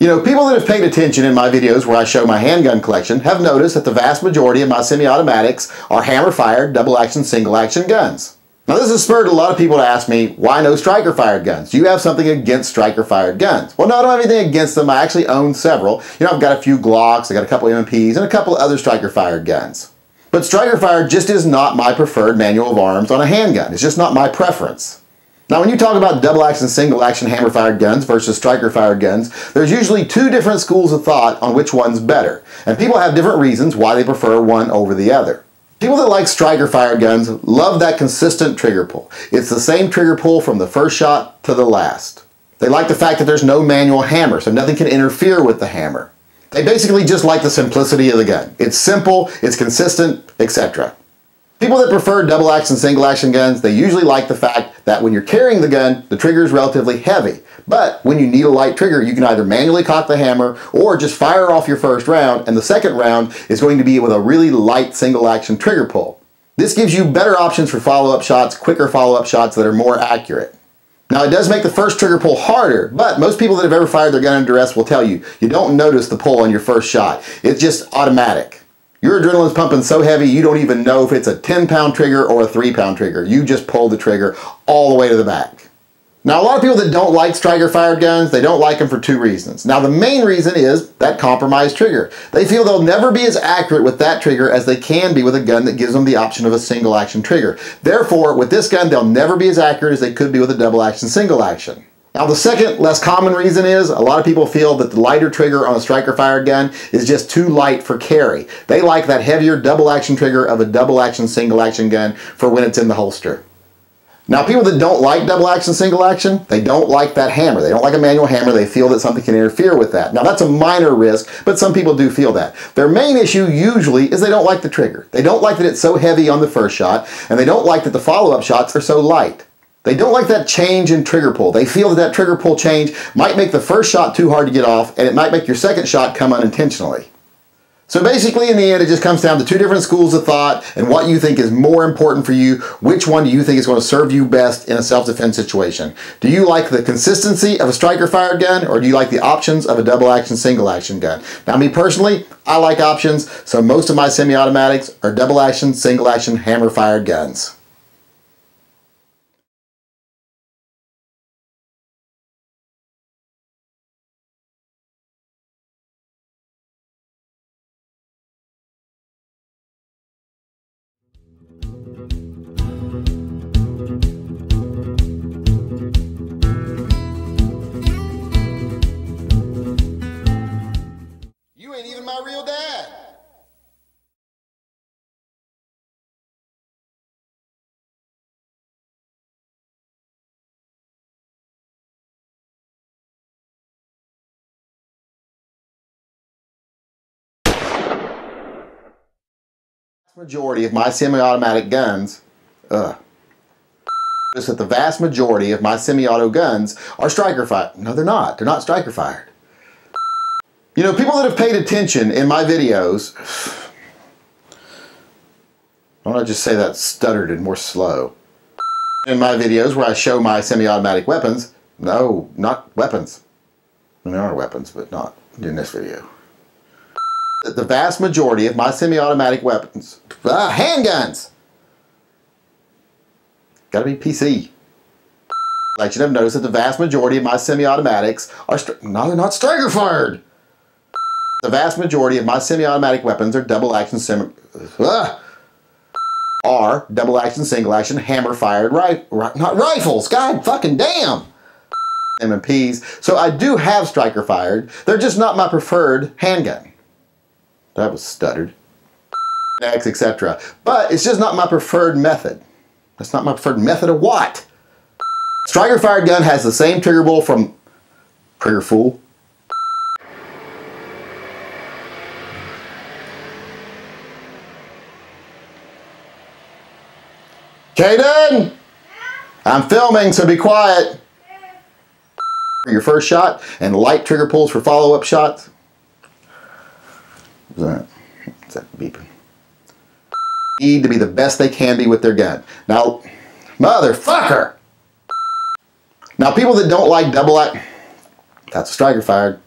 You know, people that have paid attention in my videos where I show my handgun collection have noticed that the vast majority of my semi-automatics are hammer-fired, double-action, single-action guns. Now this has spurred a lot of people to ask me, why no striker-fired guns? Do you have something against striker-fired guns? Well, no, I don't have anything against them. I actually own several. You know, I've got a few Glocks, I got a couple MMPs, and a couple other striker-fired guns. But striker-fired just is not my preferred manual of arms on a handgun. It's just not my preference. Now when you talk about double-action, single-action hammer-fired guns versus striker-fired guns, there's usually two different schools of thought on which one's better. And people have different reasons why they prefer one over the other. People that like striker-fired guns love that consistent trigger pull. It's the same trigger pull from the first shot to the last. They like the fact that there's no manual hammer, so nothing can interfere with the hammer. They basically just like the simplicity of the gun. It's simple, it's consistent, etc. People that prefer double-action, single-action guns, they usually like the fact that when you're carrying the gun, the trigger is relatively heavy. But when you need a light trigger, you can either manually cock the hammer or just fire off your first round, and the second round is going to be with a really light single-action trigger pull. This gives you better options for follow-up shots, quicker follow-up shots that are more accurate. Now it does make the first trigger pull harder, but most people that have ever fired their gun under duress will tell you, you don't notice the pull on your first shot. It's just automatic. Your adrenaline's pumping so heavy you don't even know if it's a 10-pound trigger or a 3-pound trigger. You just pull the trigger all the way to the back. Now a lot of people that don't like striker-fired guns, they don't like them for two reasons. Now the main reason is that compromised trigger. They feel they'll never be as accurate with that trigger as they can be with a gun that gives them the option of a single-action trigger. Therefore, with this gun, they'll never be as accurate as they could be with a double-action, single-action. Now the second, less common reason is a lot of people feel that the lighter trigger on a striker-fired gun is just too light for carry. They like that heavier double-action trigger of a double-action, single-action gun for when it's in the holster. Now people that don't like double-action, single-action, they don't like that hammer. They don't like a manual hammer. They feel that something can interfere with that. Now that's a minor risk, but some people do feel that. Their main issue usually is they don't like the trigger. They don't like that it's so heavy on the first shot, and they don't like that the follow-up shots are so light. They don't like that change in trigger pull. They feel that that trigger pull change might make the first shot too hard to get off, and it might make your second shot come unintentionally. So basically in the end, it just comes down to two different schools of thought and what you think is more important for you. Which one do you think is going to serve you best in a self-defense situation? Do you like the consistency of a striker-fired gun, or do you like the options of a double-action, single-action gun? Now me personally, I like options, so most of my semi-automatics are double-action, single-action, hammer-fired guns. You ain't even my real dad. Majority of my semi-automatic guns, just that the vast majority of my semi-auto guns are striker-fired. No, they're not. They're not striker-fired. You know, people that have paid attention in my videos, why don't I just say that stuttered and more slow? In my videos where I show my semi-automatic weapons, no, not weapons. I mean, there are weapons, but not in this video. The vast majority of my semi-automatic weapons, handguns, gotta be PC. Like you have noticed that the vast majority of my semi-automatics are, no, they're not striker-fired. The vast majority of my semi-automatic weapons are double-action, single-action, hammer-fired, not rifles, god fucking damn, MMPs. So I do have striker-fired, they're just not my preferred handgun. That was stuttered. Etc. But it's just not my preferred method. That's not my preferred method of what? Striker-fired gun has the same trigger pull from trigger fool. Kaden! I'm filming, so be quiet. For your first shot and light trigger pulls for follow-up shots. What's that beeping? Need to be the best they can be with their gun. Now, motherfucker! Now people that don't like double-action, that's a striker-fired.